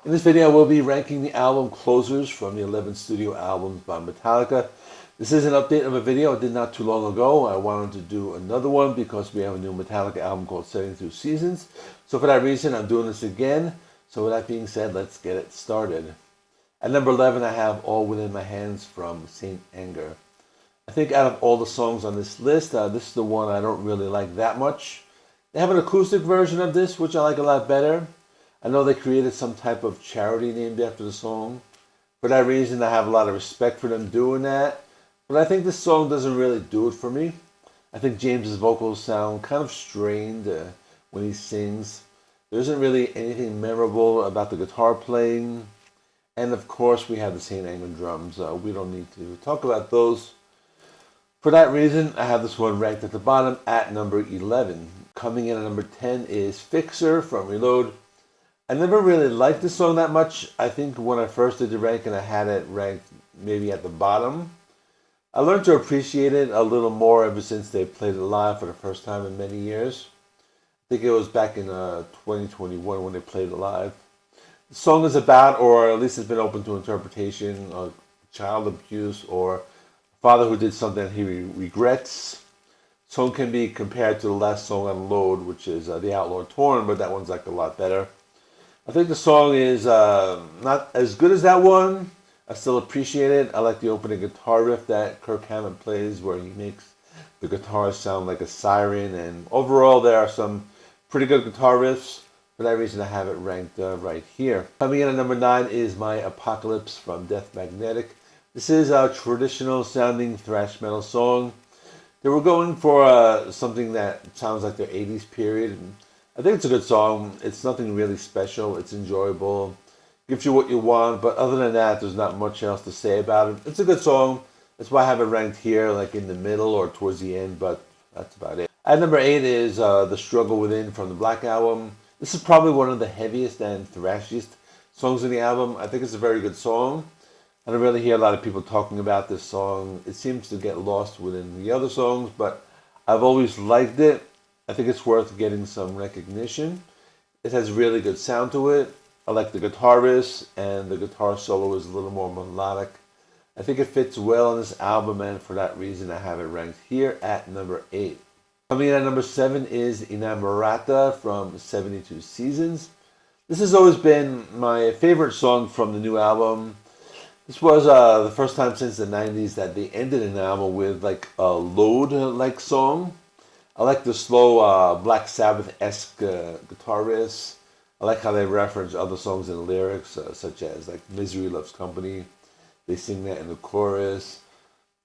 In this video, we'll be ranking the album closers from the 11 studio albums by Metallica. This is an update of a video I did not too long ago. I wanted to do another one because we have a new Metallica album called Setting Through Seasons. So for that reason, I'm doing this again. So with that being said, let's get it started. At number 11, I have All Within My Hands from Saint Anger. I think out of all the songs on this list, this is the one I don't really like that much. They have an acoustic version of this, which I like a lot better. I know they created some type of charity named after the song. For that reason, I have a lot of respect for them doing that. But I think this song doesn't really do it for me. I think James's vocals sound kind of strained when he sings. There isn't really anything memorable about the guitar playing. And of course, we have the Saint Anger drums. We don't need to talk about those. For that reason, I have this one ranked at the bottom at number 11. Coming in at number 10 is Fixxxer from Reload. I never really liked this song that much. I think when I first did the ranking, I had it ranked maybe at the bottom. I learned to appreciate it a little more ever since they played it live for the first time in many years. I think it was back in 2021 when they played it live. The song is about, or at least it's been open to interpretation, of child abuse or a father who did something he regrets. The song can be compared to the last song on Load, which is The Outlaw Torn, but that one's like a lot better. I think the song is not as good as that one. I still appreciate it. I like the opening guitar riff that Kirk Hammett plays where he makes the guitar sound like a siren. And overall, there are some pretty good guitar riffs. For that reason, I have it ranked right here. Coming in at number 9 is My Apocalypse from Death Magnetic. This is a traditional sounding thrash metal song. They were going for something that sounds like their 80s period. I think it's a good song. It's nothing really special. It's enjoyable. Gives you what you want. But other than that, there's not much else to say about it. It's a good song. That's why I have it ranked here, like in the middle or towards the end. But that's about it. At number 8 is The Struggle Within from the Black Album. This is probably one of the heaviest and thrashiest songs in the album. I think it's a very good song. I don't really hear a lot of people talking about this song. It seems to get lost within the other songs. But I've always liked it. I think it's worth getting some recognition. It has really good sound to it. I like the guitar riffs, and the guitar solo is a little more melodic. I think it fits well on this album, and for that reason, I have it ranked here at number 8. Coming in at number 7 is Inamorata from 72 Seasons. This has always been my favorite song from the new album. This was the first time since the 90s that they ended an album with like a Load-like song. I like the slow Black Sabbath-esque guitar riffs. I like how they reference other songs in the lyrics, such as like Misery Loves Company. They sing that in the chorus.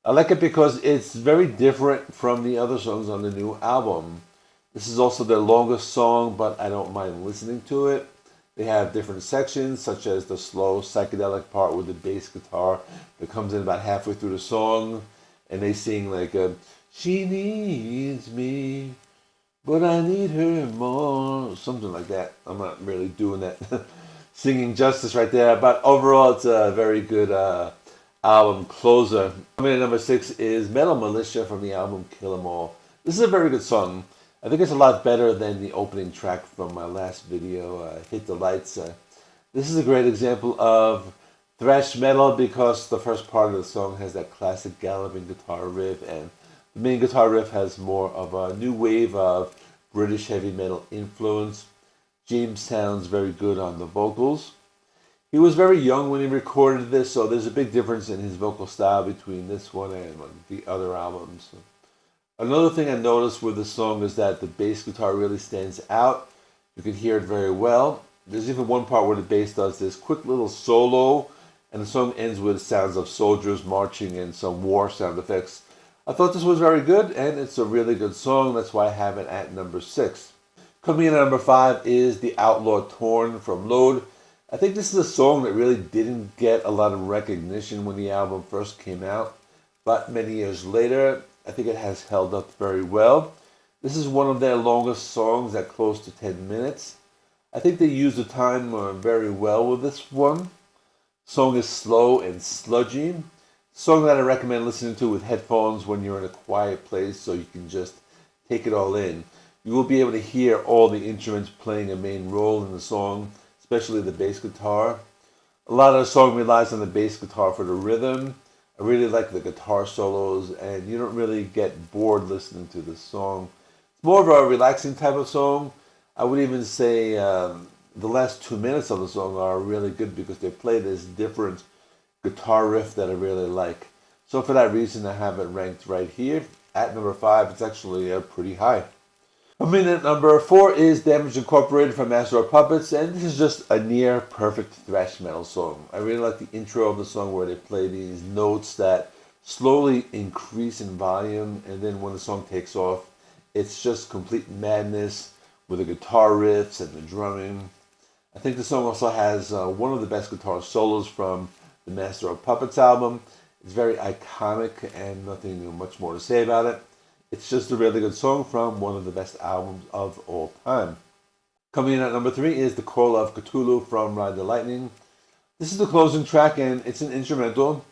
I like it because it's very different from the other songs on the new album. This is also their longest song, but I don't mind listening to it. They have different sections, such as the slow psychedelic part with the bass guitar that comes in about halfway through the song. And they sing like she needs me, but I need her more. Something like that. I'm not really doing that singing justice right there. But overall, it's a very good album closer. Coming in at number 6 is Metal Militia from the album Kill 'Em All. This is a very good song. I think it's a lot better than the opening track from my last video, Hit the Lights. This is a great example of thrash metal because the first part of the song has that classic galloping guitar riff, and the main guitar riff has more of a new wave of British heavy metal influence. James sounds very good on the vocals. He was very young when he recorded this, so there's a big difference in his vocal style between this one and the other albums. Another thing I noticed with the song is that the bass guitar really stands out. You can hear it very well. There's even one part where the bass does this quick little solo, and the song ends with sounds of soldiers marching and some war sound effects. I thought this was very good, and it's a really good song. That's why I have it at number 6. Coming in at number 5 is The Outlaw Torn from Load. I think this is a song that really didn't get a lot of recognition when the album first came out, but many years later, I think it has held up very well. This is one of their longest songs at close to 10 minutes. I think they used the time very well with this one. The song is slow and sludgy. Song that I recommend listening to with headphones when you're in a quiet place so you can just take it all in. You will be able to hear all the instruments playing a main role in the song, especially the bass guitar. A lot of the song relies on the bass guitar for the rhythm. I really like the guitar solos, and you don't really get bored listening to this song. It's more of a relaxing type of song. I would even say the last 2 minutes of the song are really good because they play this different guitar riff that I really like. So for that reason, I have it ranked right here at number 5. It's actually pretty high. Coming in at number 4 is Damage Incorporated from Master of Puppets, and this is just a near perfect thrash metal song. I really like the intro of the song where they play these notes that slowly increase in volume, and then when the song takes off, it's just complete madness with the guitar riffs and the drumming. I think the song also has one of the best guitar solos from the Master of Puppets album. It's very iconic and nothing much more to say about it. It's just a really good song from one of the best albums of all time. Coming in at number 3 is The Call of Kthulu from Ride the Lightning. This is the closing track and it's an instrumental.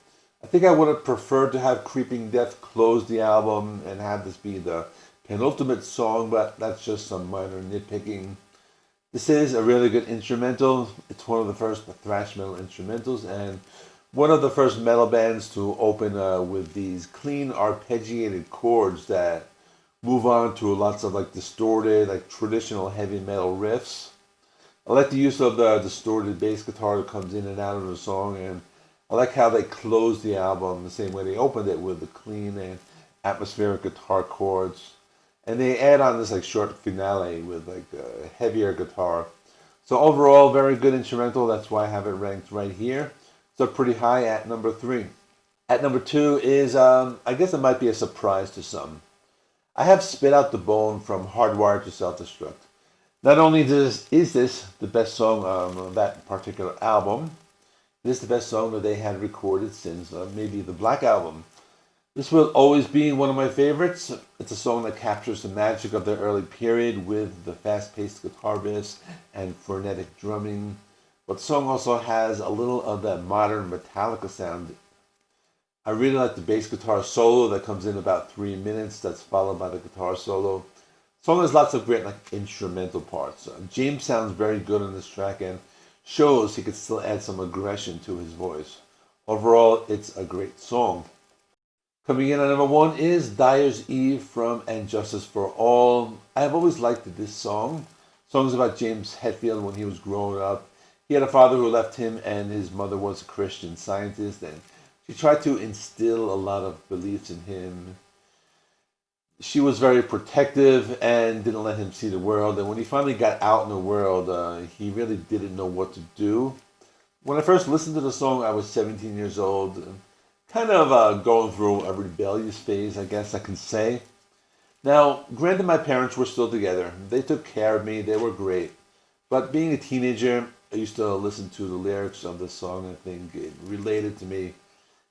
I think I would have preferred to have Creeping Death close the album and have this be the penultimate song, but that's just some minor nitpicking. This is a really good instrumental. It's one of the first thrash metal instrumentals and one of the first metal bands to open with these clean arpeggiated chords that move on to lots of like distorted, like traditional heavy metal riffs. I like the use of the distorted bass guitar that comes in and out of the song, and I like how they close the album the same way they opened it with the clean and atmospheric guitar chords. And they add on this like short finale with like a heavier guitar. So overall, very good instrumental. That's why I have it ranked right here. So pretty high at number 3. At number 2 is, I guess it might be a surprise to some. I have Spit Out the Bone from Hardwired to Self-Destruct. Not only is this the best song on that particular album, it is the best song that they had recorded since maybe the Black Album. This will always be one of my favorites. It's a song that captures the magic of the early period with the fast-paced guitar riffs and frenetic drumming. But the song also has a little of that modern Metallica sound. I really like the bass guitar solo that comes in about 3 minutes. That's followed by the guitar solo. The song has lots of great like instrumental parts. James sounds very good on this track and shows he could still add some aggression to his voice. Overall, it's a great song. Coming in at number 1 is Dyer's Eve from And Justice for All. I've always liked this song. Songs about James Hetfield when he was growing up. He had a father who left him, and his mother was a Christian Scientist, and she tried to instill a lot of beliefs in him. She was very protective and didn't let him see the world, and when he finally got out in the world, he really didn't know what to do. When I first listened to the song, I was 17 years old, kind of going through a rebellious phase, I guess I can say. Now, granted, my parents were still together. They took care of me. They were great. But being a teenager, I used to listen to the lyrics of this song. I think it related to me.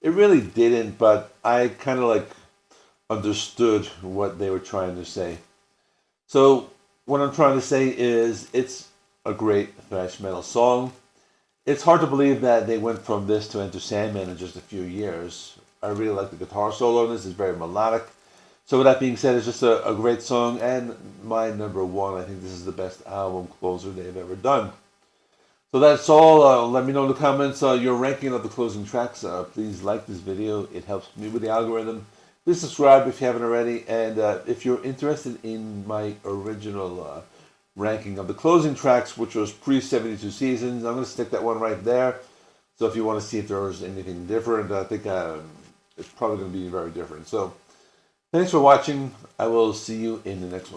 It really didn't, but I kind of like understood what they were trying to say. So what I'm trying to say is it's a great thrash metal song. It's hard to believe that they went from this to Enter Sandman in just a few years. I really like the guitar solo in this. It's very melodic. So with that being said, it's just a great song and my number 1. I think this is the best album closer they've ever done. So that's all. Let me know in the comments your ranking of the closing tracks. Please like this video. It helps me with the algorithm. Please subscribe if you haven't already. And if you're interested in my original ranking of the closing tracks, which was pre-72 Seasons, I'm going to stick that one right there. So if you want to see if there's anything different, I think it's probably going to be very different. So thanks for watching. I will see you in the next one.